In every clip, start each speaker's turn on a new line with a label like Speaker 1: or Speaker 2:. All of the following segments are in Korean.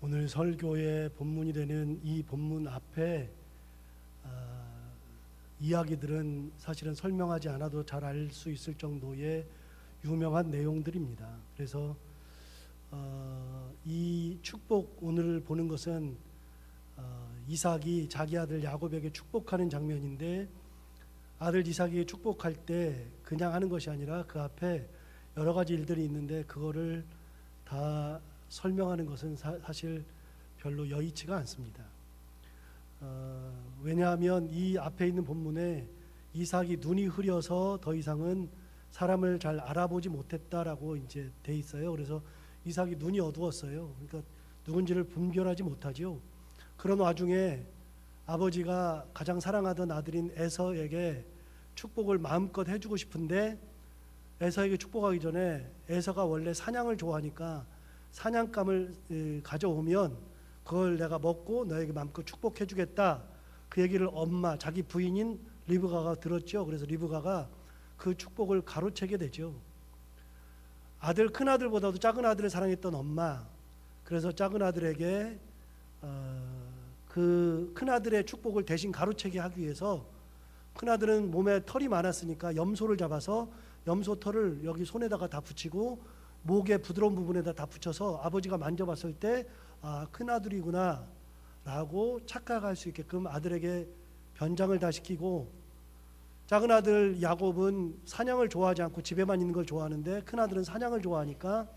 Speaker 1: 오늘 설교의 본문이 되는 이 본문 앞에 이야기들은 사실은 설명하지 않아도 잘 알 수 있을 정도의 유명한 내용들입니다. 그래서 이 축복, 오늘 보는 것은 이삭이 자기 아들 야곱에게 축복하는 장면인데, 아들 이삭이 축복할 때 그냥 하는 것이 아니라 그 앞에 여러 가지 일들이 있는데 그거를 다 설명하는 것은 사실 별로 여의치가 않습니다. 왜냐하면 이 앞에 있는 본문에 이삭이 눈이 흐려서 더 이상은 사람을 잘 알아보지 못했다라고 이제 돼 있어요. 그래서 이삭이 눈이 어두웠어요. 그러니까 누군지를 분별하지 못하죠. 그런 와중에 아버지가 가장 사랑하던 아들인 에서에게 축복을 마음껏 해주고 싶은데, 에서에게 축복하기 전에 에서가 원래 사냥을 좋아하니까 사냥감을 가져오면 그걸 내가 먹고 너에게 마음껏 축복해 주겠다, 그 얘기를 엄마, 자기 부인인 리브가가 들었죠. 그래서 리브가가 그 축복을 가로채게 되죠. 아들, 큰 아들보다도 작은 아들을 사랑했던 엄마, 그래서 작은 아들에게 그 큰 아들의 축복을 대신 가로채게 하기 위해서, 큰 아들은 몸에 털이 많았으니까 염소를 잡아서 염소 털을 여기 손에다가 다 붙이고 목의 부드러운 부분에다 다 붙여서 아버지가 만져봤을 때 큰 아들이구나 라고 착각할 수 있게끔 아들에게 변장을 다 시키고, 작은 아들 야곱은 사냥을 좋아하지 않고 집에만 있는 걸 좋아하는데 큰 아들은 사냥을 좋아하니까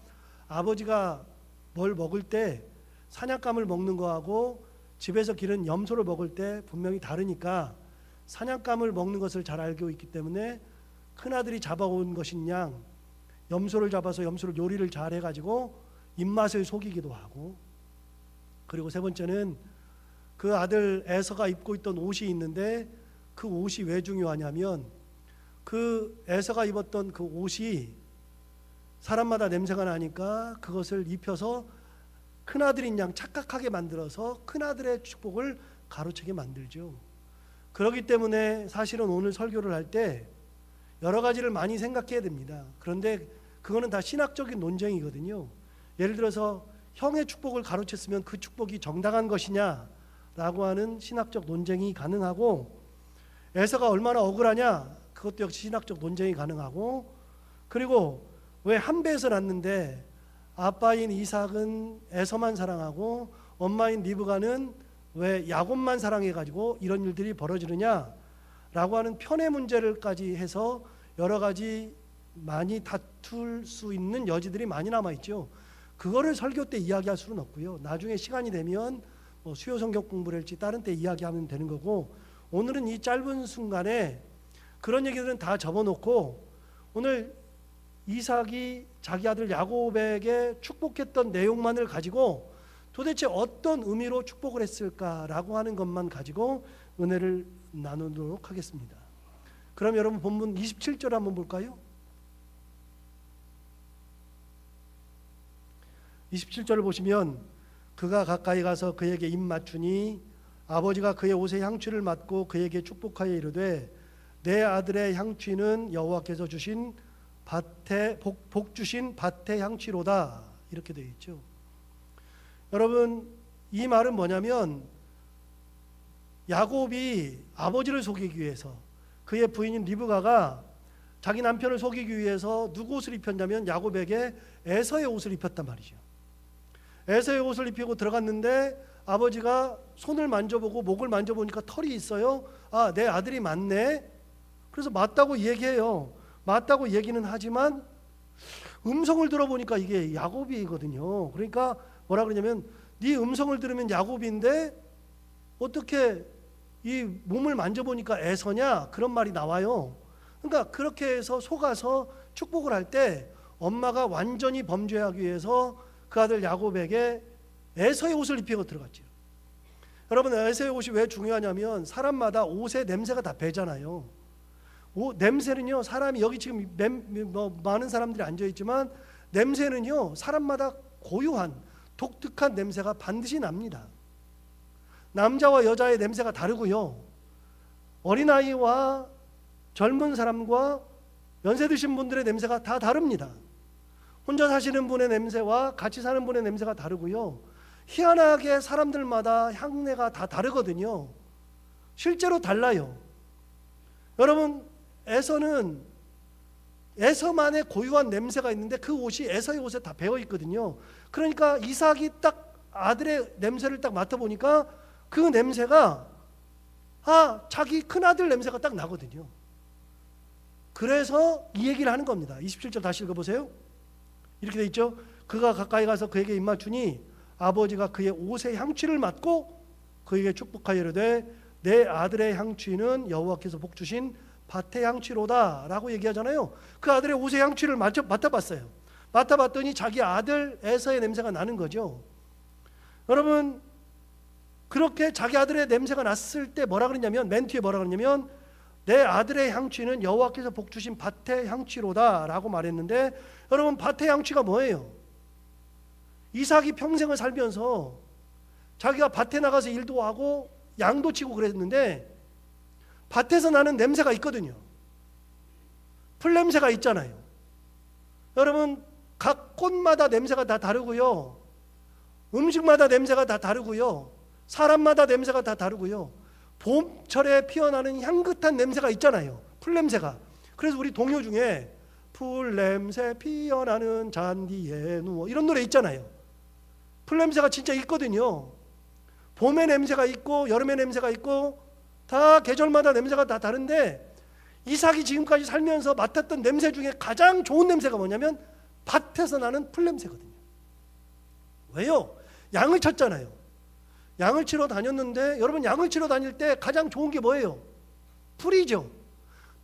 Speaker 1: 아버지가 뭘 먹을 때 사냥감을 먹는 거하고 집에서 기른 염소를 먹을 때 분명히 다르니까 사냥감을 먹는 것을 잘 알고 있기 때문에 큰 아들이 잡아온 것인 양 염소를 잡아서 염소를 요리를 잘 해가지고 입맛을 속이기도 하고, 그리고 세 번째는 그 아들 에서가 입고 있던 옷이 있는데 그 옷이 왜 중요하냐면, 그 에서가 입었던 그 옷이 사람마다 냄새가 나니까 그것을 입혀서 큰아들인 양 착각하게 만들어서 큰아들의 축복을 가로채게 만들죠. 그렇기 때문에 사실은 오늘 설교를 할 때 여러 가지를 많이 생각해야 됩니다. 그런데 그거는 다 신학적인 논쟁이거든요. 예를 들어서 형의 축복을 가로챘으면 그 축복이 정당한 것이냐 라고 하는 신학적 논쟁이 가능하고, 에서가 얼마나 억울하냐, 그것도 역시 신학적 논쟁이 가능하고, 그리고 왜 한 배에서 낳는데 아빠인 이삭은 에서만 사랑하고 엄마인 리브가는 왜 야곱만 사랑해가지고 이런 일들이 벌어지느냐 라고 하는 편의 문제를까지 해서 여러 가지 많이 다툴 수 있는 여지들이 많이 남아있죠. 그거를 설교 때 이야기할 수는 없고요. 나중에 시간이 되면 수요 성경 공부를 할지 다른 때 이야기하면 되는 거고, 오늘은 이 짧은 순간에 그런 얘기들은 다 접어놓고 오늘 이삭이 자기 아들 야곱에게 축복했던 내용만을 가지고 도대체 어떤 의미로 축복을 했을까라고 하는 것만 가지고 은혜를 나누도록 하겠습니다. 그럼 여러분 본문 27절 한번 볼까요? 27절을 보시면, 그가 가까이 가서 그에게 입 맞추니 아버지가 그의 옷에 향취를 맡고 그에게 축복하여 이르되, 내 아들의 향취는 여호와께서 주신 밭에 복 주신 밭의 향취로다, 이렇게 되어 있죠. 여러분, 이 말은 뭐냐면 야곱이 아버지를 속이기 위해서, 그의 부인인 리브가가 자기 남편을 속이기 위해서 누구 옷을 입혔냐면 야곱에게 에서의 옷을 입혔단 말이죠. 에서의 옷을 입히고 들어갔는데 아버지가 손을 만져보고 목을 만져보니까 털이 있어요. 내 아들이 맞네. 그래서 맞다고 얘기해요. 맞다고 얘기는 하지만 음성을 들어보니까 이게 야곱이거든요. 그러니까 뭐라 그러냐면, 네 음성을 들으면 야곱인데 어떻게 이 몸을 만져보니까 에서냐, 그런 말이 나와요. 그러니까 그렇게 해서 속아서 축복을 할 때 엄마가 완전히 범죄하기 위해서 그 아들 야곱에게 에서의 옷을 입히고 들어갔죠. 여러분, 에서의 옷이 왜 중요하냐면 사람마다 옷의 냄새가 다 배잖아요. 냄새는요, 사람이 여기 지금 많은 사람들이 앉아있지만 냄새는요 사람마다 고유한 독특한 냄새가 반드시 납니다. 남자와 여자의 냄새가 다르고요, 어린아이와 젊은 사람과 연세 드신 분들의 냄새가 다 다릅니다. 혼자 사시는 분의 냄새와 같이 사는 분의 냄새가 다르고요, 희한하게 사람들마다 향내가 다 다르거든요. 실제로 달라요. 여러분, 에서는 에서만의 고유한 냄새가 있는데 그 옷이 에서의 옷에 다 배어 있거든요. 그러니까 이삭이 딱 아들의 냄새를 딱 맡아보니까 그 냄새가 자기 큰아들 냄새가 딱 나거든요. 그래서 이 얘기를 하는 겁니다. 27절 다시 읽어보세요. 이렇게 돼 있죠. 그가 가까이 가서 그에게 입맞추니 아버지가 그의 옷의 향취를 맡고 그에게 축복하여 이르되 내 아들의 향취는 여호와께서 복 주신 밭의 향취로다 라고 얘기하잖아요. 그 아들의 옷의 향취를 맡아봤어요. 맡아봤더니 자기 아들 에서의 냄새가 나는 거죠. 여러분, 그렇게 자기 아들의 냄새가 났을 때 뭐라 그랬냐면, 맨 뒤에 뭐라 그랬냐면 내 아들의 향취는 여호와께서 복 주신 밭의 향취로다 라고 말했는데, 여러분, 밭의 향취가 뭐예요? 이삭이 평생을 살면서 자기가 밭에 나가서 일도 하고 양도 치고 그랬는데 밭에서 나는 냄새가 있거든요. 풀냄새가 있잖아요. 여러분, 각 꽃마다 냄새가 다 다르고요. 음식마다 냄새가 다 다르고요. 사람마다 냄새가 다 다르고요. 봄철에 피어나는 향긋한 냄새가 있잖아요. 풀냄새가. 그래서 우리 동요 중에 풀냄새 피어나는 잔디에 누워 이런 노래 있잖아요. 풀냄새가 진짜 있거든요. 봄의 냄새가 있고 여름의 냄새가 있고 다 계절마다 냄새가 다 다른데, 이삭이 지금까지 살면서 맡았던 냄새 중에 가장 좋은 냄새가 뭐냐면 밭에서 나는 풀냄새거든요. 왜요? 양을 쳤잖아요. 양을 치러 다녔는데, 여러분, 양을 치러 다닐 때 가장 좋은 게 뭐예요? 풀이죠.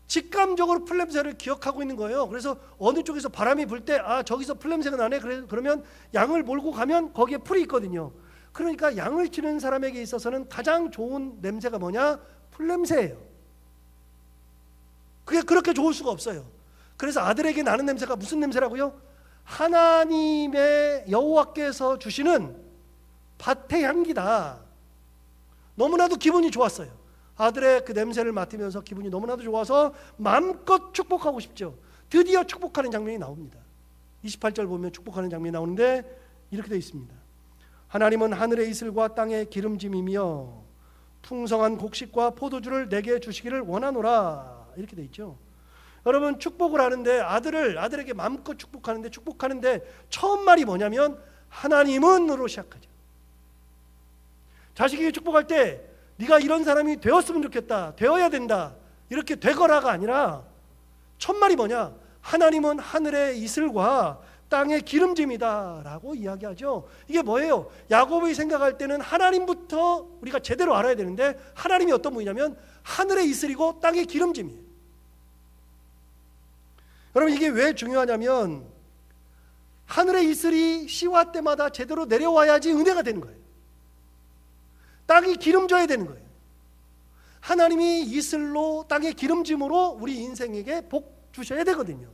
Speaker 1: 직감적으로 풀냄새를 기억하고 있는 거예요. 그래서 어느 쪽에서 바람이 불 때 저기서 풀냄새가 나네. 그러면 양을 몰고 가면 거기에 풀이 있거든요. 그러니까 양을 치는 사람에게 있어서는 가장 좋은 냄새가 뭐냐? 풀냄새예요. 그게 그렇게 좋을 수가 없어요. 그래서 아들에게 나는 냄새가 무슨 냄새라고요? 하나님의 여호와께서 주시는 밭의 향기다. 너무나도 기분이 좋았어요. 아들의 그 냄새를 맡으면서 기분이 너무나도 좋아서 마음껏 축복하고 싶죠. 드디어 축복하는 장면이 나옵니다. 28절 보면 축복하는 장면이 나오는데 이렇게 되어 있습니다. 하나님은 하늘의 이슬과 땅의 기름짐이며 풍성한 곡식과 포도주를 내게 주시기를 원하노라. 이렇게 되어 있죠. 여러분, 축복을 하는데 아들에게 마음껏 축복하는데 처음 말이 뭐냐면 하나님은으로 시작하죠. 자식에게 축복할 때 네가 이런 사람이 되었으면 좋겠다, 되어야 된다, 이렇게 되거라가 아니라 첫 말이 뭐냐? 하나님은 하늘의 이슬과 땅의 기름짐이다 라고 이야기하죠. 이게 뭐예요? 야곱이 생각할 때는 하나님부터 우리가 제대로 알아야 되는데, 하나님이 어떤 분이냐면 하늘의 이슬이고 땅의 기름짐이에요. 여러분, 이게 왜 중요하냐면 하늘의 이슬이 시와 때마다 제대로 내려와야지 은혜가 되는 거예요. 땅이 기름져야 되는 거예요. 하나님이 이슬로 땅의 기름짐으로 우리 인생에게 복 주셔야 되거든요.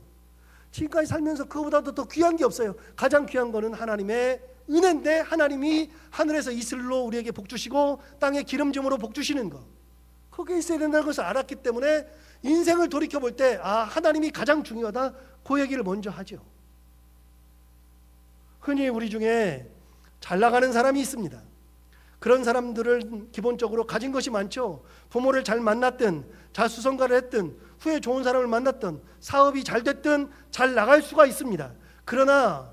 Speaker 1: 지금까지 살면서 그거보다도 더 귀한 게 없어요. 가장 귀한 거는 하나님의 은혜인데, 하나님이 하늘에서 이슬로 우리에게 복 주시고 땅의 기름짐으로 복 주시는 거, 그게 있어야 된다는 것을 알았기 때문에 인생을 돌이켜볼 때 하나님이 가장 중요하다, 그 얘기를 먼저 하죠. 흔히 우리 중에 잘 나가는 사람이 있습니다. 그런 사람들은 기본적으로 가진 것이 많죠. 부모를 잘 만났든 자수성가를 했든 후에 좋은 사람을 만났든 사업이 잘 됐든 잘 나갈 수가 있습니다. 그러나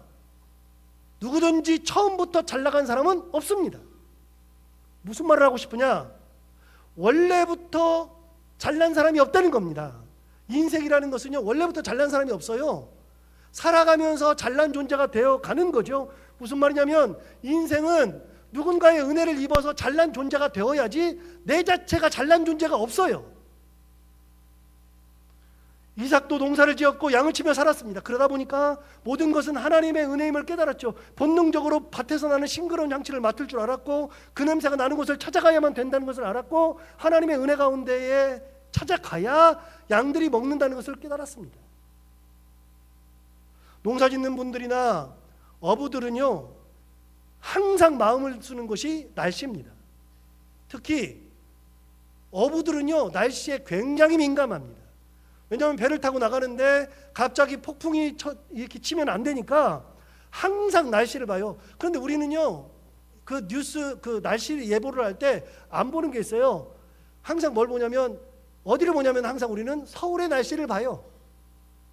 Speaker 1: 누구든지 처음부터 잘 나간 사람은 없습니다. 무슨 말을 하고 싶으냐? 원래부터 잘난 사람이 없다는 겁니다. 인생이라는 것은요, 원래부터 잘난 사람이 없어요. 살아가면서 잘난 존재가 되어 가는 거죠. 무슨 말이냐면 인생은 누군가의 은혜를 입어서 잘난 존재가 되어야지 내 자체가 잘난 존재가 없어요. 이삭도 농사를 지었고 양을 치며 살았습니다. 그러다 보니까 모든 것은 하나님의 은혜임을 깨달았죠. 본능적으로 밭에서 나는 싱그러운 향취를 맡을 줄 알았고, 그 냄새가 나는 곳을 찾아가야만 된다는 것을 알았고, 하나님의 은혜 가운데에 찾아가야 양들이 먹는다는 것을 깨달았습니다. 농사 짓는 분들이나 어부들은요, 항상 마음을 쓰는 것이 날씨입니다. 특히 어부들은요, 날씨에 굉장히 민감합니다. 왜냐하면 배를 타고 나가는데 갑자기 폭풍이 이렇게 치면 안 되니까 항상 날씨를 봐요. 그런데 우리는요, 그 뉴스 그 날씨 예보를 할 때 안 보는 게 있어요. 항상 뭘 보냐면 어디를 보냐면 항상 우리는 서울의 날씨를 봐요.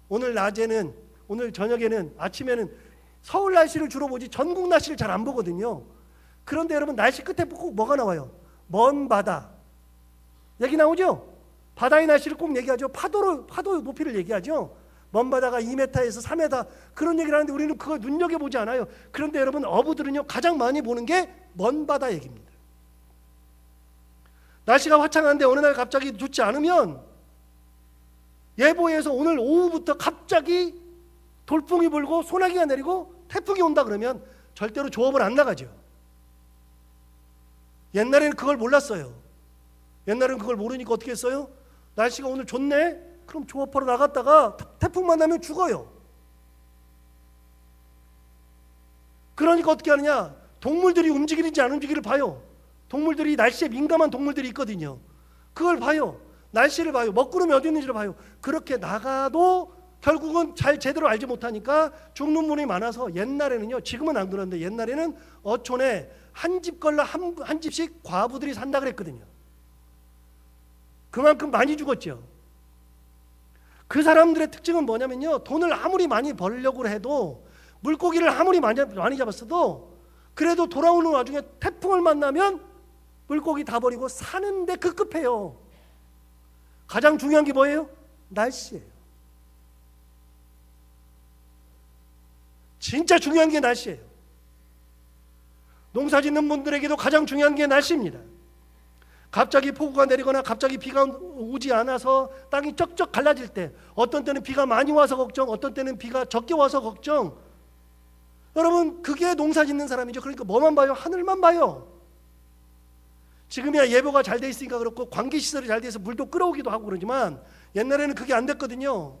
Speaker 1: 오늘 낮에는, 오늘 저녁에는, 아침에는 서울 날씨를 주로 보지 전국 날씨를 잘 안 보거든요. 그런데 여러분 날씨 끝에 꼭 뭐가 나와요? 먼 바다 얘기 나오죠? 바다의 날씨를 꼭 얘기하죠. 파도 높이를 얘기하죠. 먼 바다가 2m에서 3m 그런 얘기를 하는데 우리는 그걸 눈여겨보지 않아요. 그런데 여러분 어부들은요 가장 많이 보는 게 먼 바다 얘기입니다. 날씨가 화창한데 어느 날 갑자기 좋지 않으면 예보에서 오늘 오후부터 갑자기 돌풍이 불고 소나기가 내리고 태풍이 온다 그러면 절대로 조업을 안 나가죠. 옛날에는 그걸 몰랐어요. 옛날에는 그걸 모르니까 어떻게 했어요? 날씨가 오늘 좋네? 그럼 조업하러 나갔다가 태풍 만나면 죽어요. 그러니까 어떻게 하느냐? 동물들이 움직이는지 안 움직이를 봐요. 동물들이 날씨에 민감한 동물들이 있거든요. 그걸 봐요. 날씨를 봐요. 먹구름이 어디 있는지를 봐요. 그렇게 나가도 결국은 잘 제대로 알지 못하니까 죽는 분이 많아서 옛날에는요, 지금은 안 그런데 옛날에는 어촌에 한 집 걸러 한 집씩 과부들이 산다 그랬거든요. 그만큼 많이 죽었죠. 그 사람들의 특징은 뭐냐면요, 돈을 아무리 많이 벌려고 해도 물고기를 아무리 많이 잡았어도 그래도 돌아오는 와중에 태풍을 만나면 물고기 다 버리고 사는데 급급해요. 가장 중요한 게 뭐예요? 날씨예요. 진짜 중요한 게 날씨예요. 농사 짓는 분들에게도 가장 중요한 게 날씨입니다. 갑자기 폭우가 내리거나 갑자기 비가 오지 않아서 땅이 쩍쩍 갈라질 때, 어떤 때는 비가 많이 와서 걱정, 어떤 때는 비가 적게 와서 걱정. 여러분 그게 농사 짓는 사람이죠. 그러니까 뭐만 봐요? 하늘만 봐요. 지금이야 예보가 잘 돼 있으니까 그렇고 관계시설이 잘 돼서 물도 끌어오기도 하고 그러지만 옛날에는 그게 안 됐거든요.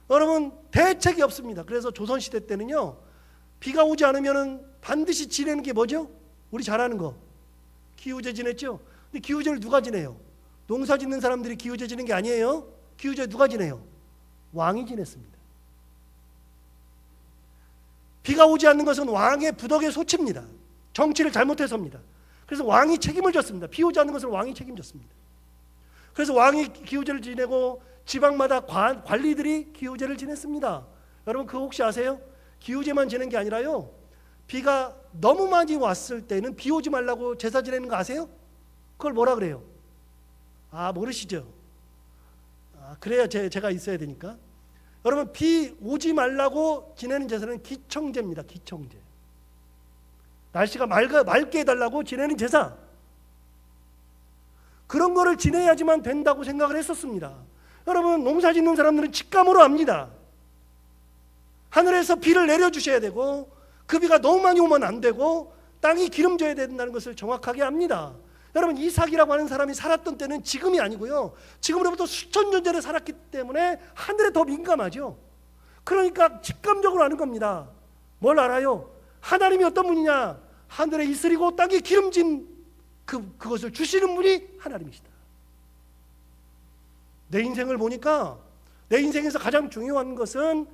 Speaker 1: 여러분 대책이 없습니다. 그래서 조선시대 때는요, 비가 오지 않으면 반드시 지내는 게 뭐죠? 우리 잘 아는 거 기우제 지냈죠. 근데 기우제를 누가 지내요? 농사 짓는 사람들이 기우제 지는 게 아니에요. 기우제 누가 지내요? 왕이 지냈습니다. 비가 오지 않는 것은 왕의 부덕의 소치입니다. 정치를 잘못해서입니다. 그래서 왕이 책임을 졌습니다. 비 오지 않는 것을 왕이 책임졌습니다. 그래서 왕이 기우제를 지내고 지방마다 관리들이 기우제를 지냈습니다. 여러분 그거 혹시 아세요? 기우제만 지낸 게 아니라요, 비가 너무 많이 왔을 때는 비 오지 말라고 제사 지내는 거 아세요? 그걸 뭐라 그래요? 아 모르시죠? 그래야 제가 있어야 되니까. 여러분 비 오지 말라고 지내는 제사는 기청제입니다. 기청제. 날씨가 맑게 해달라고 지내는 제사. 그런 거를 지내야지만 된다고 생각을 했었습니다. 여러분 농사 짓는 사람들은 직감으로 압니다. 하늘에서 비를 내려주셔야 되고 그 비가 너무 많이 오면 안 되고 땅이 기름져야 된다는 것을 정확하게 압니다. 여러분 이삭이라고 하는 사람이 살았던 때는 지금이 아니고요, 지금으로부터 수천 년 전에 살았기 때문에 하늘에 더 민감하죠. 그러니까 직감적으로 아는 겁니다. 뭘 알아요? 하나님이 어떤 분이냐? 하늘에 이슬이고 땅에 기름진 그것을 주시는 분이 하나님이시다. 내 인생을 보니까 내 인생에서 가장 중요한 것은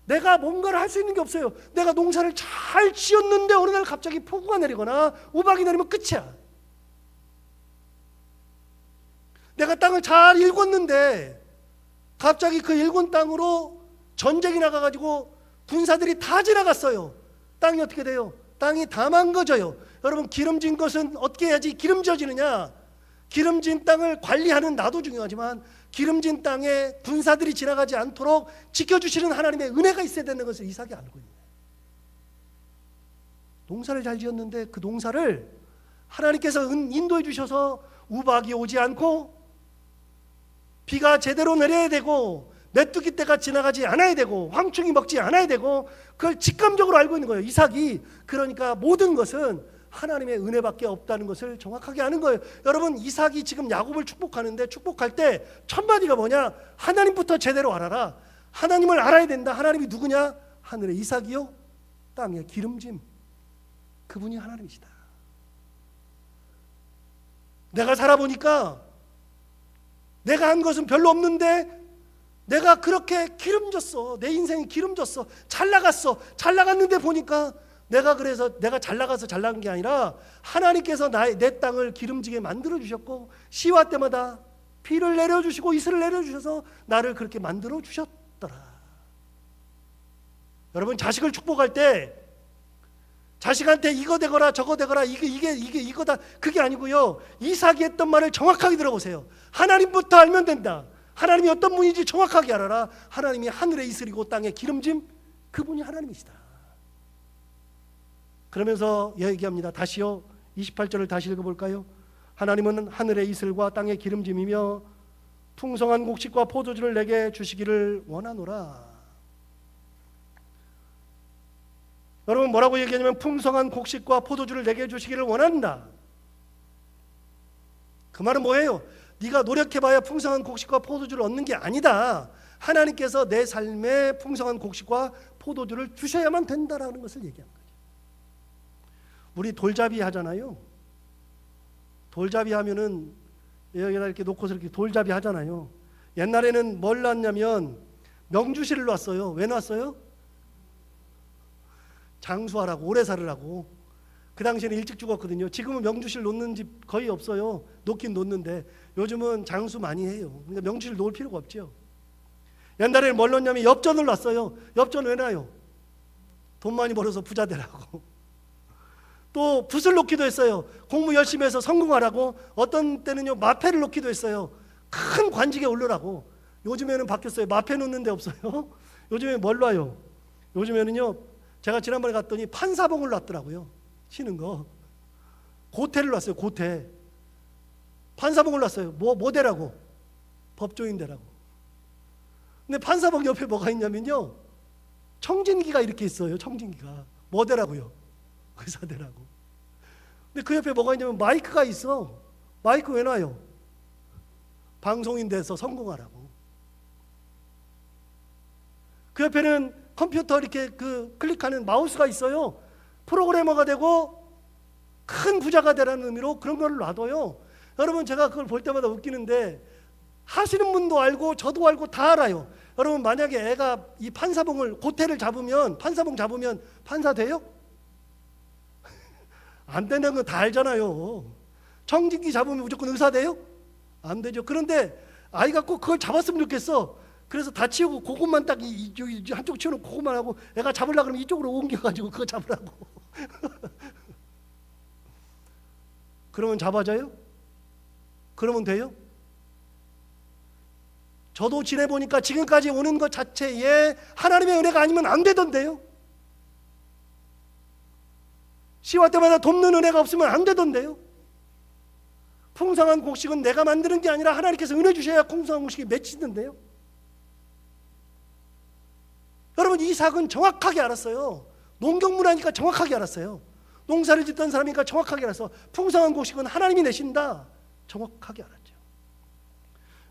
Speaker 1: 내가 뭔가를 할 수 있는 게 없어요. 내가 농사를 잘 지었는데 어느 날 갑자기 폭우가 내리거나 우박이 내리면 끝이야. 내가 땅을 잘 일궜는데 갑자기 그 일군 땅으로 전쟁이 나가가지고 군사들이 다 지나갔어요. 땅이 어떻게 돼요? 땅이 다 망가져요. 여러분 기름진 것은 어떻게 해야지 기름져지느냐? 기름진 땅을 관리하는 나도 중요하지만 기름진 땅에 군사들이 지나가지 않도록 지켜주시는 하나님의 은혜가 있어야 되는 것을 이삭이 알고 있는 거예요. 농사를 잘 지었는데 그 농사를 하나님께서 인도해 주셔서 우박이 오지 않고 비가 제대로 내려야 되고 메뚜기 떼가 지나가지 않아야 되고 황충이 먹지 않아야 되고 그걸 직감적으로 알고 있는 거예요. 이삭이. 그러니까 모든 것은 하나님의 은혜밖에 없다는 것을 정확하게 아는 거예요. 여러분 이삭이 지금 야곱을 축복하는데 축복할 때 첫 마디가 뭐냐? 하나님부터 제대로 알아라. 하나님을 알아야 된다. 하나님이 누구냐? 하늘의 이삭이요 땅의 기름짐. 그분이 하나님이시다. 내가 살아보니까 내가 한 것은 별로 없는데 내가 그렇게 기름졌어. 내 인생이 기름졌어. 잘 나갔어. 잘 나갔는데 보니까 그래서 내가 잘 나가서 잘 나간 게 아니라 하나님께서 내 땅을 기름지게 만들어 주셨고 시와 때마다 비를 내려주시고 이슬을 내려주셔서 나를 그렇게 만들어 주셨더라. 여러분, 자식을 축복할 때 자식한테 이거 되거라 저거 되거라 이거다 그게 아니고요. 이삭이 했던 말을 정확하게 들어보세요. 하나님부터 알면 된다. 하나님이 어떤 분인지 정확하게 알아라. 하나님이 하늘의 이슬이고 땅의 기름짐, 그분이 하나님이시다. 그러면서 얘기합니다. 다시요, 28절을 다시 읽어볼까요? 하나님은 하늘의 이슬과 땅의 기름짐이며 풍성한 곡식과 포도주를 내게 주시기를 원하노라. 여러분, 뭐라고 얘기하냐면 풍성한 곡식과 포도주를 내게 주시기를 원한다. 그 말은 뭐예요? 네가 노력해봐야 풍성한 곡식과 포도주를 얻는 게 아니다. 하나님께서 내 삶에 풍성한 곡식과 포도주를 주셔야만 된다라는 것을 얘기하는 거죠. 우리 돌잡이 하잖아요. 돌잡이 하면은 여기다 이렇게 놓고서 이렇게 돌잡이 하잖아요. 옛날에는 뭘 놨냐면 명주실을 놨어요. 왜 놨어요? 장수하라고, 오래 살으라고. 그 당시에는 일찍 죽었거든요. 지금은 명주실 놓는 집 거의 없어요. 놓긴 놓는데 요즘은 장수 많이 해요. 그러니까 명주실 놓을 필요가 없죠. 옛날에는 뭘 넣냐면 엽전을 놨어요. 엽전 왜 놔요? 돈 많이 벌어서 부자 되라고. 또 붓을 놓기도 했어요. 공부 열심히 해서 성공하라고. 어떤 때는요 마패를 놓기도 했어요. 큰 관직에 오르라고. 요즘에는 바뀌었어요. 마패 놓는 데 없어요. 요즘에 뭘 놔요? 요즘에는요, 제가 지난번에 갔더니 판사봉을 놨더라고요. 치는 거. 고태를 놨어요. 고태. 판사봉을 놨어요. 뭐 되라고? 법조인 되라고. 근데 판사봉 옆에 뭐가 있냐면요, 청진기가 이렇게 있어요. 청진기가. 뭐 되라고요? 의사 되라고. 근데 그 옆에 뭐가 있냐면 마이크가 있어. 마이크 왜 놔요? 방송인 돼서 성공하라고. 그 옆에는 컴퓨터 이렇게 클릭하는 마우스가 있어요. 프로그래머가 되고 큰 부자가 되라는 의미로 그런 걸 놔둬요. 여러분, 제가 그걸 볼 때마다 웃기는데 하시는 분도 알고 저도 알고 다 알아요. 여러분, 만약에 애가 이 판사봉을 고태를 잡으면, 판사봉 잡으면 판사 돼요? 안 되는 거 다 알잖아요. 청진기 잡으면 무조건 의사 돼요? 안 되죠. 그런데 아이가 꼭 그걸 잡았으면 좋겠어. 그래서 다 치우고 그것만 딱 한쪽 치우는 그것만 하고, 애가 잡으려고 그러면 이쪽으로 옮겨가지고 그거 잡으라고. 그러면 잡아져요? 그러면 돼요? 저도 지내보니까 지금까지 오는 것 자체에 하나님의 은혜가 아니면 안 되던데요. 시와 때마다 돕는 은혜가 없으면 안 되던데요. 풍성한 곡식은 내가 만드는 게 아니라 하나님께서 은혜 주셔야 풍성한 곡식이 맺히는데요. 여러분, 이삭은 정확하게 알았어요. 농경문화니까 정확하게 알았어요. 농사를 짓던 사람이니까 정확하게 알아서 풍성한 곡식은 하나님이 내신다. 정확하게 알았죠.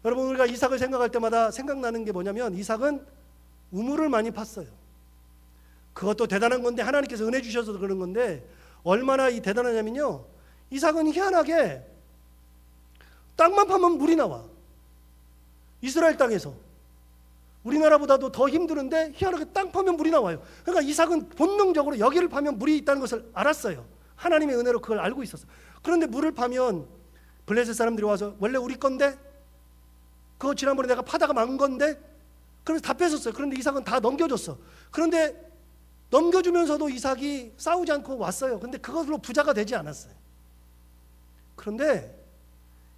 Speaker 1: 여러분, 우리가 이삭을 생각할 때마다 생각나는 게 뭐냐면, 이삭은 우물을 많이 팠어요. 그것도 대단한 건데, 하나님께서 은혜 주셔서 그런 건데, 얼마나 대단하냐면요, 이삭은 희한하게 땅만 파면 물이 나와. 이스라엘 땅에서. 우리나라보다도 더 힘드는데 희한하게 땅 파면 물이 나와요. 그러니까 이삭은 본능적으로 여기를 파면 물이 있다는 것을 알았어요. 하나님의 은혜로 그걸 알고 있었어요. 그런데 물을 파면 블레셋 사람들이 와서 원래 우리 건데, 그거 지난번에 내가 파다가 막은 건데, 그래서 다 뺏었어요. 그런데 이삭은 다 넘겨줬어. 그런데 넘겨주면서도 이삭이 싸우지 않고 왔어요. 근데 그것으로 부자가 되지 않았어요. 그런데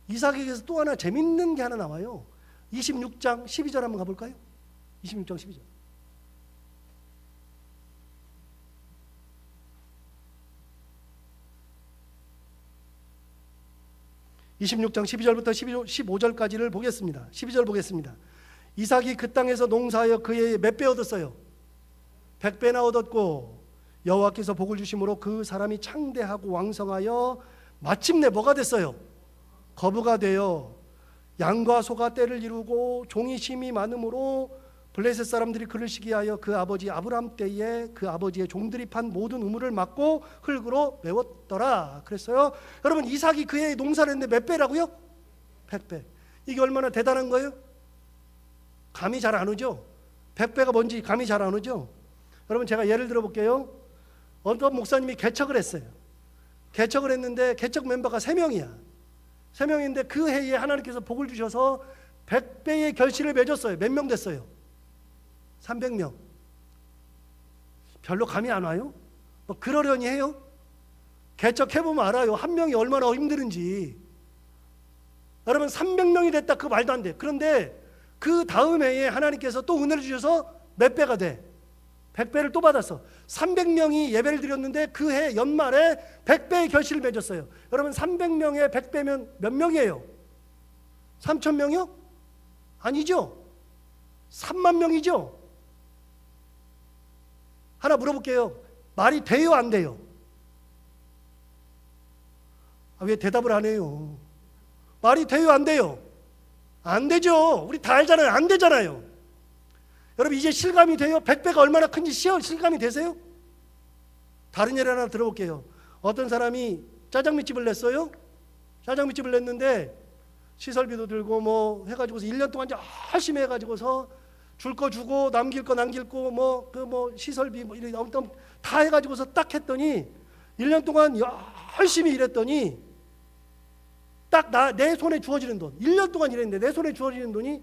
Speaker 1: 이삭에게서 또 하나 재밌는 게 하나 나와요. 26장 12절 한번 가볼까요? 26장 12절. (26장 12절부터 15절까지를 보겠습니다. 12절 보겠습니다. 이삭이 그 땅에서 농사하여 그의 몇 배 얻었어요? 100배나 얻었고 여호와께서 복을 주심으로 그 사람이 창대하고 왕성하여 마침내 뭐가 됐어요? 거부가 되어 양과 소가 떼를 이루고 종이 심이 많으므로 블레셋 사람들이 그를 시기하여 그 아버지 아브람 때에 그 아버지의 종들이 판 모든 우물을 막고 흙으로 메웠더라. 그랬어요. 여러분, 이삭이 그의 농사를 했는데 몇 배라고요? 100배. 이게 얼마나 대단한 거예요? 감이 잘 안 오죠? 100배가 뭔지 감이 잘 안 오죠? 여러분, 제가 예를 들어 볼게요. 어떤 목사님이 개척을 했어요. 개척을 했는데 개척 멤버가 3명이야. 3명인데 그 해에 하나님께서 복을 주셔서 100배의 결실을 맺었어요. 몇 명 됐어요? 300명. 별로 감이 안 와요? 뭐 그러려니 해요? 개척해보면 알아요. 한 명이 얼마나 힘드는지. 여러분 300명이 됐다, 그 말도 안 돼. 그런데 그 다음 해에 하나님께서 또 은혜를 주셔서 몇 배가 돼? 100배를 또 받았어. 300명이 예배를 드렸는데 그 해 연말에 100배의 결실을 맺었어요. 여러분 300명에 100배면 몇 명이에요? 3,000명이요? 아니죠. 3만 명이죠. 하나 물어볼게요. 말이 돼요, 안 돼요? 왜 대답을 안 해요? 말이 돼요, 안 돼요? 안 되죠. 우리 다 알잖아요. 안 되잖아요. 여러분 이제 실감이 돼요? 100배가 얼마나 큰지 실감이 되세요? 다른 예를 하나 들어볼게요. 어떤 사람이 짜장면집을 냈어요. 짜장면집을 냈는데 시설비도 들고 뭐 해가지고서 1년 동안 열심히 해가지고서 줄 거 주고 남길 거 남길고 뭐 시설비 뭐 이런 엄청 다 해가지고서 딱 했더니 1년 동안 열심히 일했더니 딱 내 손에 주어지는 돈, 1년 동안 일했는데 내 손에 주어지는 돈이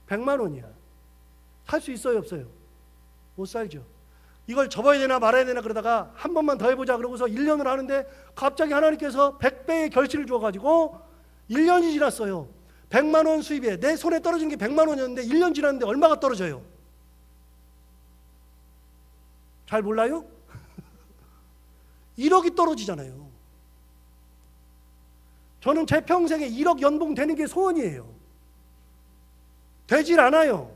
Speaker 1: 100만 원이야. 살 수 있어요, 없어요? 못 살죠. 이걸 접어야 되나 말아야 되나 그러다가 한 번만 더 해보자 그러고서 1년을 하는데 갑자기 하나님께서 100배의 결실을 줘가지고 1년이 지났어요. 100만 원 수입에 내 손에 떨어진 게 100만 원이었는데 1년 지났는데 얼마가 떨어져요? 잘 몰라요? 1억이 떨어지잖아요. 저는 제 평생에 1억 연봉 되는 게 소원이에요. 되질 않아요.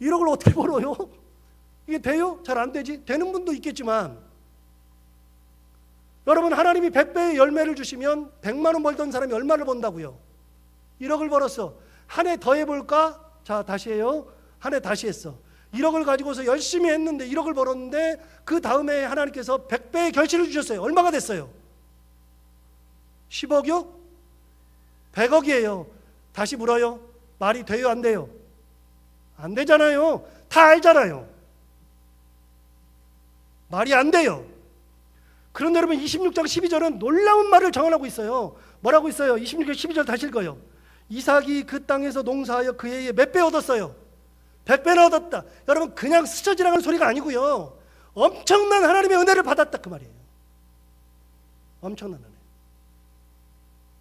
Speaker 1: 1억을 어떻게 벌어요? 이게 돼요? 잘 안 되지? 되는 분도 있겠지만 여러분 하나님이 100배의 열매를 주시면 100만 원 벌던 사람이 얼마를 번다고요? 1억을 벌었어. 한 해 더 해볼까? 자 다시 해요. 한 해 다시 했어. 1억을 가지고서 열심히 했는데 1억을 벌었는데 그 다음에 하나님께서 100배의 결실을 주셨어요. 얼마가 됐어요? 10억이요? 100억이에요. 다시 물어요. 말이 돼요? 안 돼요? 안 되잖아요. 다 알잖아요. 말이 안 돼요. 그런데 여러분 26장 12절은 놀라운 말을 정언하고 있어요. 뭐라고 있어요? 26장 12절 다시 읽어요. 이삭이 그 땅에서 농사하여 그 해에 몇 배 얻었어요? 100배나 얻었다. 여러분 그냥 스쳐 지나가는 소리가 아니고요. 엄청난 하나님의 은혜를 받았다 그 말이에요. 엄청난 은혜.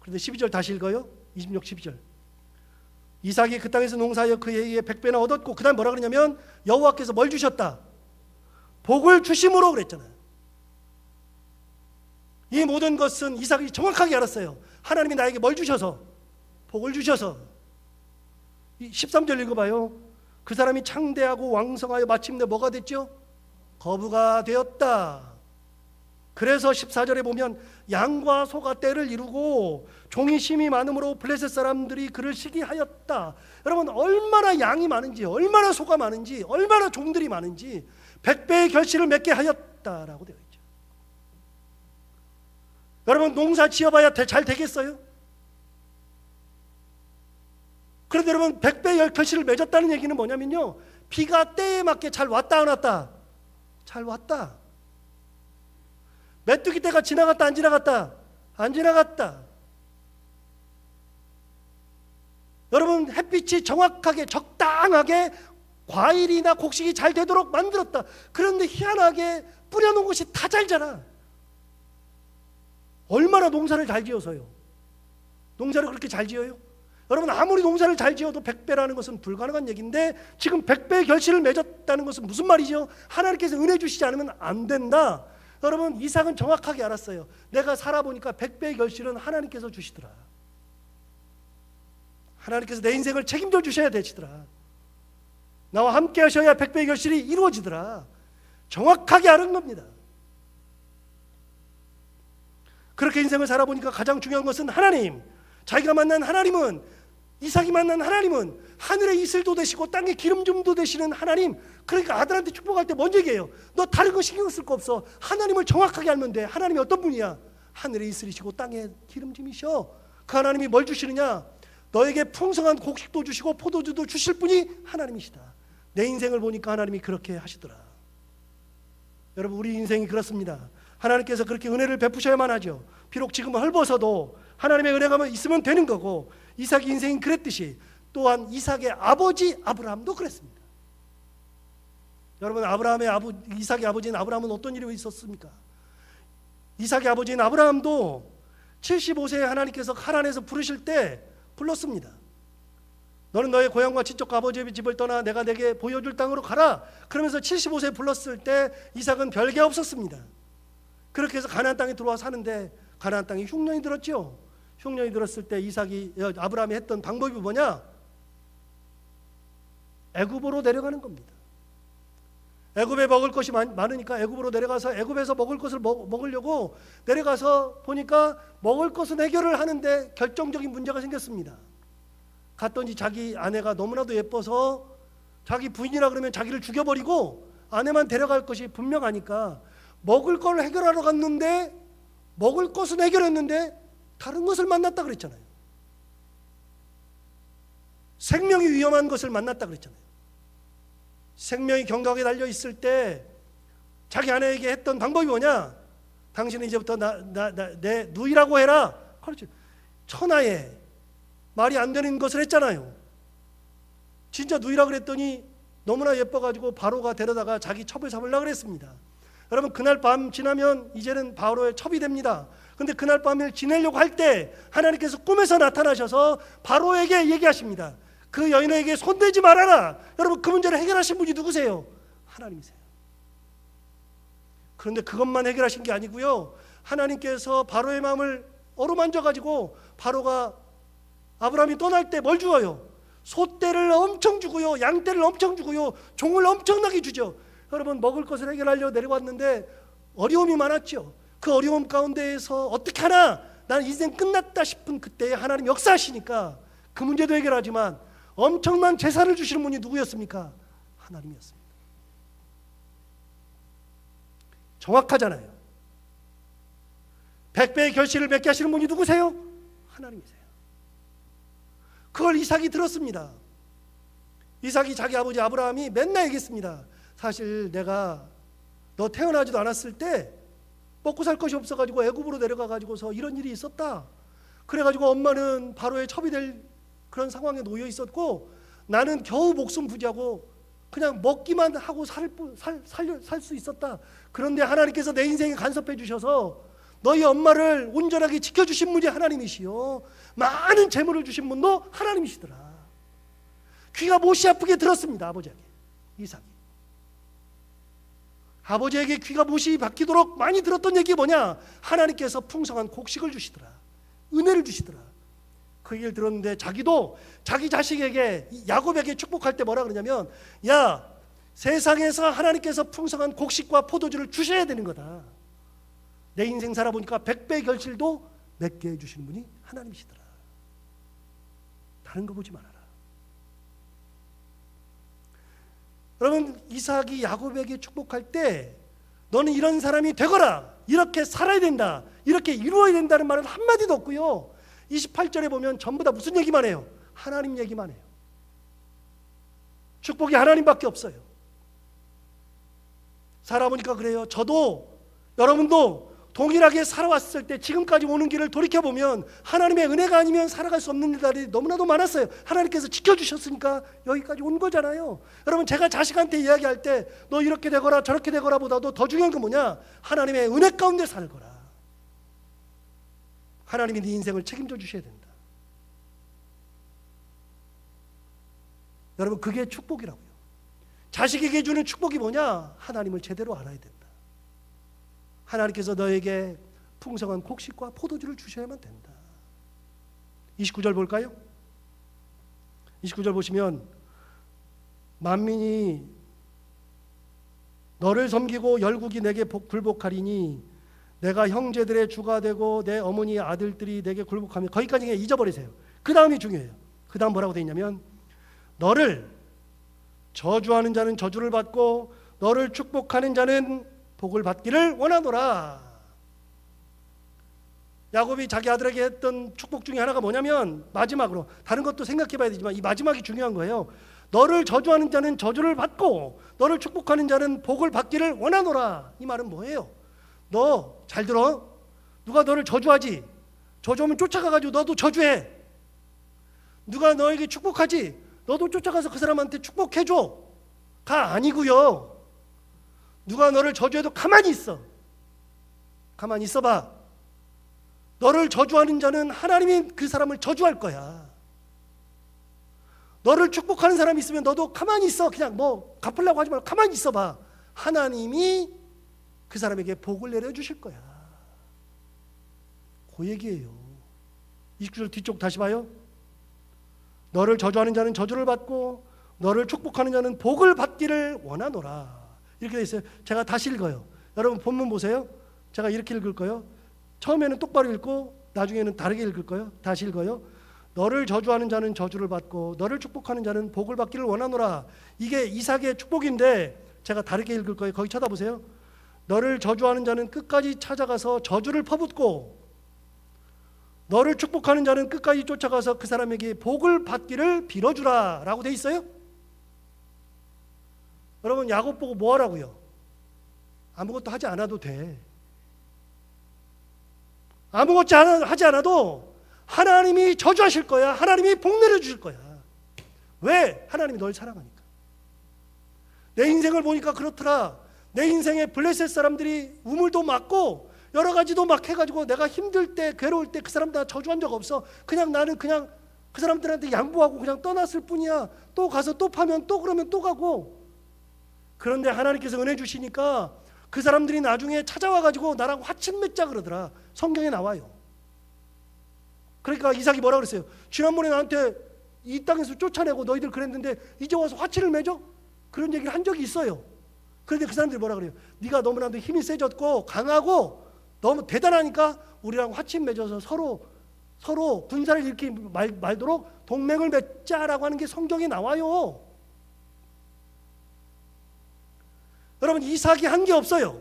Speaker 1: 그런데 12절 다시 읽어요. 26, 12절. 이삭이 그 땅에서 농사하여 그 해에 100배나 얻었고 그 다음 뭐라 그러냐면 여호와께서 뭘 주셨다? 복을 주심으로 그랬잖아요. 이 모든 것은 이삭이 정확하게 알았어요. 하나님이 나에게 뭘 주셔서? 복을 주셔서. 13절 읽어봐요. 그 사람이 창대하고 왕성하여 마침내 뭐가 됐죠? 거부가 되었다. 그래서 14절에 보면 양과 소가 떼를 이루고 종이 심이 많음으로 블레셋 사람들이 그를 시기하였다. 여러분 얼마나 양이 많은지, 얼마나 소가 많은지, 얼마나 종들이 많은지 100배의 결실을 맺게 하였다라고 되어 있죠. 여러분 농사 지어봐야 잘 되겠어요? 그런데 여러분 100배의 결실을 맺었다는 얘기는 뭐냐면요, 비가 때에 맞게 잘 왔다 안 왔다? 잘 왔다. 메뚜기 때가 지나갔다 안 지나갔다? 안 지나갔다. 여러분 햇빛이 정확하게 적당하게 과일이나 곡식이 잘 되도록 만들었다. 그런데 희한하게 뿌려놓은 것이 다 잘 자라. 얼마나 농사를 잘 지어서요? 농사를 그렇게 잘 지어요? 여러분 아무리 농사를 잘 지어도 100배라는 것은 불가능한 얘기인데 지금 100배의 결실을 맺었다는 것은 무슨 말이죠? 하나님께서 은혜 주시지 않으면 안 된다. 여러분 이삭은 정확하게 알았어요. 내가 살아보니까 100배의 결실은 하나님께서 주시더라. 하나님께서 내 인생을 책임져 주셔야 되시더라. 나와 함께 하셔야 100배의 결실이 이루어지더라. 정확하게 아는 겁니다. 그렇게 인생을 살아보니까 가장 중요한 것은 하나님, 자기가 만난 하나님은, 이삭이 만난 하나님은 하늘의 이슬도 되시고 땅의 기름짐도 되시는 하나님. 그러니까 아들한테 축복할 때 뭔 얘기예요? 너 다른 거 신경 쓸 거 없어. 하나님을 정확하게 알면 돼. 하나님이 어떤 분이야? 하늘의 이슬이시고 땅의 기름짐이셔. 그 하나님이 뭘 주시느냐? 너에게 풍성한 곡식도 주시고 포도주도 주실 분이 하나님이시다. 내 인생을 보니까 하나님이 그렇게 하시더라. 여러분, 우리 인생이 그렇습니다. 하나님께서 그렇게 은혜를 베푸셔야만 하죠. 비록 지금 헐벗어도 하나님의 은혜가 있으면 되는 거고, 이삭의 인생이 그랬듯이 또한 이삭의 아버지 아브라함도 그랬습니다. 여러분, 이삭의 아버지인 아브라함은 어떤 일이 있었습니까? 이삭의 아버지인 아브라함도 75세에 하나님께서 하란에서 부르실 때 불렀습니다. 너는 너의 고향과 친척과 아버지의 집을 떠나 내가 내게 보여줄 땅으로 가라. 그러면서 75세에 불렀을 때 이삭은 별게 없었습니다. 그렇게 해서 가나안 땅에 들어와 사는데, 가나안 땅에 흉년이 들었죠. 흉년이 들었을 때 아브라함이 했던 방법이 뭐냐? 애굽으로 내려가는 겁니다. 애굽에 먹을 것이 많으니까 애굽으로 내려가서 애굽에서 먹을 것을 먹으려고 내려가서 보니까 먹을 것은 해결을 하는데 결정적인 문제가 생겼습니다. 갔더니 자기 아내가 너무나도 예뻐서 자기 부인이라 그러면 자기를 죽여버리고 아내만 데려갈 것이 분명하니까 먹을 걸 해결하러 갔는데, 먹을 것은 해결했는데 다른 것을 만났다 그랬잖아요. 생명이 위험한 것을 만났다 그랬잖아요. 생명이 경각에 달려 있을 때 자기 아내에게 했던 방법이 뭐냐? 당신은 이제부터 내 누이라고 해라. 그렇죠. 천하에 말이 안 되는 것을 했잖아요. 진짜 누이라 그랬더니 너무나 예뻐가지고 바로가 데려다가 자기 첩을 삼으려고 그랬습니다. 여러분, 그날 밤 지나면 이제는 바로의 첩이 됩니다. 근데 그날 밤을 지내려고 할 때 하나님께서 꿈에서 나타나셔서 바로에게 얘기하십니다. 그 여인에게 손대지 말아라. 여러분, 그 문제를 해결하신 분이 누구세요? 하나님이세요. 그런데 그것만 해결하신 게 아니고요, 하나님께서 바로의 마음을 어루만져가지고 바로가 아브라함이 떠날 때 뭘 주어요? 소떼를 엄청 주고요, 양떼를 엄청 주고요, 종을 엄청나게 주죠. 여러분, 먹을 것을 해결하려고 내려왔는데 어려움이 많았죠. 그 어려움 가운데에서 어떻게 하나 나는 인생 끝났다 싶은 그때에 하나님 역사하시니까 그 문제도 해결하지만 엄청난 재산을 주시는 분이 누구였습니까? 하나님이었습니다. 정확하잖아요. 100배의 결실을 맺게 하시는 분이 누구세요? 하나님이세요. 그걸 이삭이 들었습니다. 이삭이 자기 아버지 아브라함이 맨날 얘기했습니다. 사실 내가 너 태어나지도 않았을 때 먹고 살 것이 없어가지고 애굽으로 내려가가지고서 이런 일이 있었다. 그래가지고 엄마는 바로의 첩이 될 그런 상황에 놓여 있었고, 나는 겨우 목숨 부지하고 그냥 먹기만 하고 살 수 있었다. 그런데 하나님께서 내 인생에 간섭해 주셔서 너희 엄마를 온전하게 지켜주신 분이 하나님이시요, 많은 재물을 주신 분도 하나님이시더라. 귀가 못이 아프게 들었습니다. 아버지에게, 이삭이. 아버지에게 귀가 못이 박히도록 많이 들었던 얘기 뭐냐? 하나님께서 풍성한 곡식을 주시더라, 은혜를 주시더라. 그 얘기를 들었는데 자기도 자기 자식에게, 야곱에게 축복할 때 뭐라 그러냐면, 야, 세상에서 하나님께서 풍성한 곡식과 포도주를 주셔야 되는 거다. 내 인생 살아보니까 100배의 결실도 맺게 해주시는 분이 하나님이시더라. 다른 거 보지 말아라. 여러분, 이삭이 야곱에게 축복할 때 너는 이런 사람이 되거라, 이렇게 살아야 된다, 이렇게 이루어야 된다는 말은 한마디도 없고요, 28절에 보면 전부 다 무슨 얘기만 해요? 하나님 얘기만 해요. 축복이 하나님밖에 없어요. 살아보니까 그래요. 저도, 여러분도 동일하게 살아왔을 때 지금까지 오는 길을 돌이켜보면 하나님의 은혜가 아니면 살아갈 수 없는 일들이 너무나도 많았어요. 하나님께서 지켜주셨으니까 여기까지 온 거잖아요. 여러분, 제가 자식한테 이야기할 때 너 이렇게 되거라 저렇게 되거라 보다도 더 중요한 건 뭐냐? 하나님의 은혜 가운데 살거라. 하나님이 네 인생을 책임져 주셔야 된다. 여러분, 그게 축복이라고요. 자식에게 주는 축복이 뭐냐? 하나님을 제대로 알아야 된다. 하나님께서 너에게 풍성한 곡식과 포도주를 주셔야만 된다. 29절 볼까요? 29절 보시면, 만민이 너를 섬기고 열국이 내게 굴복하리니 내가 형제들의 주가 되고 내 어머니의 아들들이 내게 굴복하며, 거기까지 그냥 잊어버리세요. 그 다음이 중요해요. 그 다음 뭐라고 되어 있냐면, 너를 저주하는 자는 저주를 받고 너를 축복하는 자는 복을 받기를 원하노라. 야곱이 자기 아들에게 했던 축복 중에 하나가 뭐냐면, 마지막으로, 다른 것도 생각해 봐야 되지만 이 마지막이 중요한 거예요. 너를 저주하는 자는 저주를 받고 너를 축복하는 자는 복을 받기를 원하노라. 이 말은 뭐예요? 너 잘 들어. 누가 너를 저주하지? 저주하면 쫓아가가지고 너도 저주해. 누가 너에게 축복하지? 너도 쫓아가서 그 사람한테 축복해줘. 가 아니고요. 누가 너를 저주해도 가만히 있어. 가만히 있어봐. 너를 저주하는 자는 하나님이 그 사람을 저주할 거야. 너를 축복하는 사람이 있으면 너도 가만히 있어. 그냥 뭐 갚으려고 하지 말고 가만히 있어봐. 하나님이 그 사람에게 복을 내려주실 거야. 그 얘기예요. 29절 뒤쪽 다시 봐요. 너를 저주하는 자는 저주를 받고 너를 축복하는 자는 복을 받기를 원하노라. 이렇게 돼 있어요. 제가 다시 읽어요. 여러분 본문 보세요. 제가 이렇게 읽을 거예요. 처음에는 똑바로 읽고 나중에는 다르게 읽을 거예요. 다시 읽어요. 너를 저주하는 자는 저주를 받고 너를 축복하는 자는 복을 받기를 원하노라. 이게 이삭의 축복인데 제가 다르게 읽을 거예요. 거기 쳐다보세요. 너를 저주하는 자는 끝까지 찾아가서 저주를 퍼붓고 너를 축복하는 자는 끝까지 쫓아가서 그 사람에게 복을 받기를 빌어주라 라고 돼 있어요. 여러분 야곱 보고 뭐 하라고요? 아무것도 하지 않아도 돼. 아무것도 하지 않아도 하나님이 저주하실 거야. 하나님이 복 내려주실 거야. 왜? 하나님이 널 사랑하니까. 내 인생을 보니까 그렇더라. 내 인생에 블레셋 사람들이 우물도 막고 여러 가지도 막 해가지고 내가 힘들 때 괴로울 때 그 사람들 저주한 적 없어. 그냥 나는 그냥 그 사람들한테 양보하고 그냥 떠났을 뿐이야. 또 가서 또 파면 또 그러면 또 가고. 그런데 하나님께서 은혜 주시니까 그 사람들이 나중에 찾아와가지고 나랑 화친 맺자 그러더라. 성경에 나와요. 그러니까 이삭이 뭐라 그랬어요? 지난번에 나한테 이 땅에서 쫓아내고 너희들 그랬는데 이제 와서 화친을 맺어? 그런 얘기를 한 적이 있어요. 그런데 그 사람들이 뭐라 그래요? 네가 너무나도 힘이 세졌고 강하고 너무 대단하니까 우리랑 화친 맺어서 서로 군사를 일으키지 말도록 동맹을 맺자라고 하는 게 성경에 나와요. 여러분 이삭이 한 게 없어요.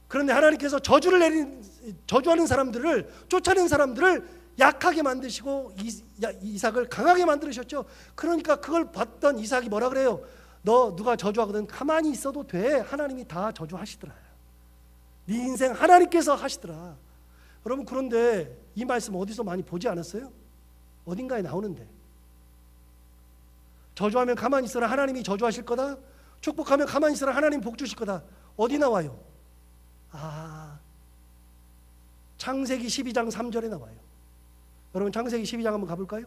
Speaker 1: 그런데 하나님께서 저주하는 사람들을 쫓아내는 사람들을 약하게 만드시고 이삭을 강하게 만드셨죠. 그러니까 그걸 봤던 이삭이 뭐라 그래요? 너 누가 저주하거든 가만히 있어도 돼. 하나님이 다 저주하시더라. 네 인생 하나님께서 하시더라. 여러분 그런데 이 말씀 어디서 많이 보지 않았어요? 어딘가에 나오는데 저주하면 가만히 있어라. 하나님이 저주하실 거다. 축복하면 가만히 있어라. 하나님 복 주실 거다. 어디 나와요? 창세기 12장 3절에 나와요. 여러분 창세기 12장 한번 가볼까요?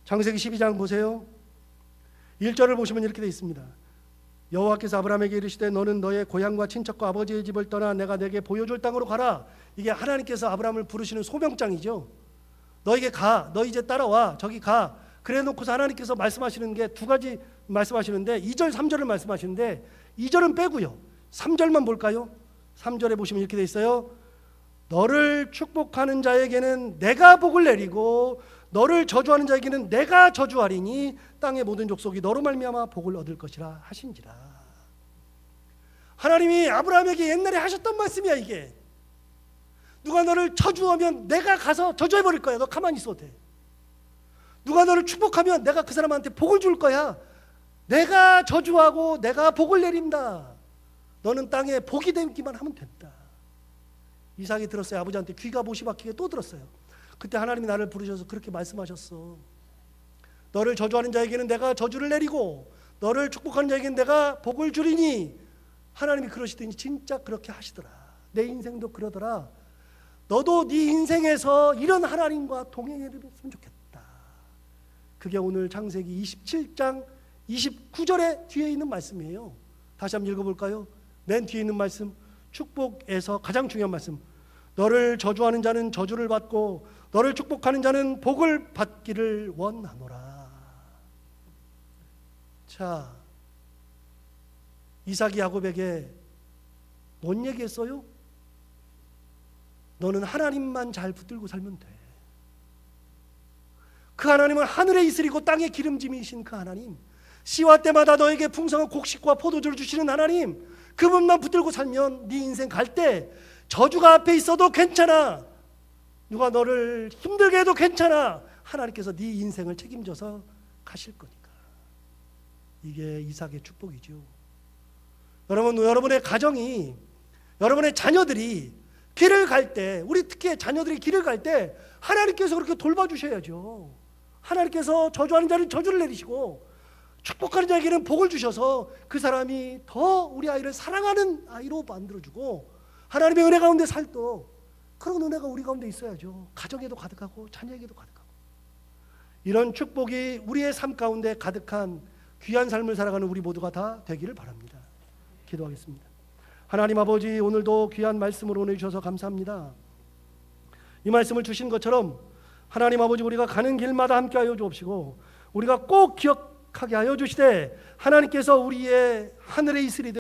Speaker 1: 창세기 12장 보세요. 1절을 보시면 이렇게 되어 있습니다. 여호와께서 아브라함에게 이르시되 너는 너의 고향과 친척과 아버지의 집을 떠나 내가 내게 보여줄 땅으로 가라. 이게 하나님께서 아브라함을 부르시는 소명장이죠. 너에게 가. 너 이제 따라와. 저기 가. 그래 놓고서 하나님께서 말씀하시는 게 두 가지 말씀하시는데 2절 3절을 말씀하시는데 2절은 빼고요. 3절만 볼까요? 3절에 보시면 이렇게 되어 있어요. 너를 축복하는 자에게는 내가 복을 내리고 너를 저주하는 자에게는 내가 저주하리니 땅의 모든 족속이 너로 말미암아 복을 얻을 것이라 하신지라. 하나님이 아브라함에게 옛날에 하셨던 말씀이야 이게. 누가 너를 저주하면 내가 가서 저주해버릴 거야. 너 가만히 있어도 돼. 누가 너를 축복하면 내가 그 사람한테 복을 줄 거야. 내가 저주하고 내가 복을 내린다. 너는 땅에 복이 되기만 하면 된다. 이삭이 들었어요. 아버지한테 귀가 못이 박히게 또 들었어요. 그때 하나님이 나를 부르셔서 그렇게 말씀하셨어. 너를 저주하는 자에게는 내가 저주를 내리고 너를 축복하는 자에게는 내가 복을 주리니. 하나님이 그러시더니 진짜 그렇게 하시더라. 내 인생도 그러더라. 너도 네 인생에서 이런 하나님과 동행했으면 좋겠다. 그게 오늘 창세기 27장 29절에 뒤에 있는 말씀이에요. 다시 한번 읽어볼까요? 맨 뒤에 있는 말씀, 축복에서 가장 중요한 말씀. 너를 저주하는 자는 저주를 받고 너를 축복하는 자는 복을 받기를 원하노라. 자, 이삭이 야곱에게 뭔 얘기했어요? 너는 하나님만 잘 붙들고 살면 돼. 그 하나님은 하늘에 이슬이고 땅에 기름짐이신 그 하나님, 씨와 때마다 너에게 풍성한 곡식과 포도주를 주시는 하나님, 그분만 붙들고 살면 네 인생 갈 때 저주가 앞에 있어도 괜찮아. 누가 너를 힘들게 해도 괜찮아. 하나님께서 네 인생을 책임져서 가실 거니까. 이게 이삭의 축복이죠. 여러분, 여러분의 가정이, 여러분의 자녀들이 길을 갈 때, 우리 특히 자녀들이 길을 갈 때 하나님께서 그렇게 돌봐주셔야죠. 하나님께서 저주하는 자는 저주를 내리시고 축복하는 자에게는 복을 주셔서 그 사람이 더 우리 아이를 사랑하는 아이로 만들어주고 하나님의 은혜 가운데 살도 그런 은혜가 우리 가운데 있어야죠. 가정에도 가득하고 자녀에게도 가득하고. 이런 축복이 우리의 삶 가운데 가득한 귀한 삶을 살아가는 우리 모두가 다 되기를 바랍니다. 기도하겠습니다. 하나님 아버지, 오늘도 귀한 말씀을 오늘 주셔서 감사합니다. 이 말씀을 주신 것처럼 하나님 아버지, 우리가 가는 길마다 함께하여 주옵시고 우리가 꼭 기억하게 하여 주시되 하나님께서 우리의 하늘에 있으리되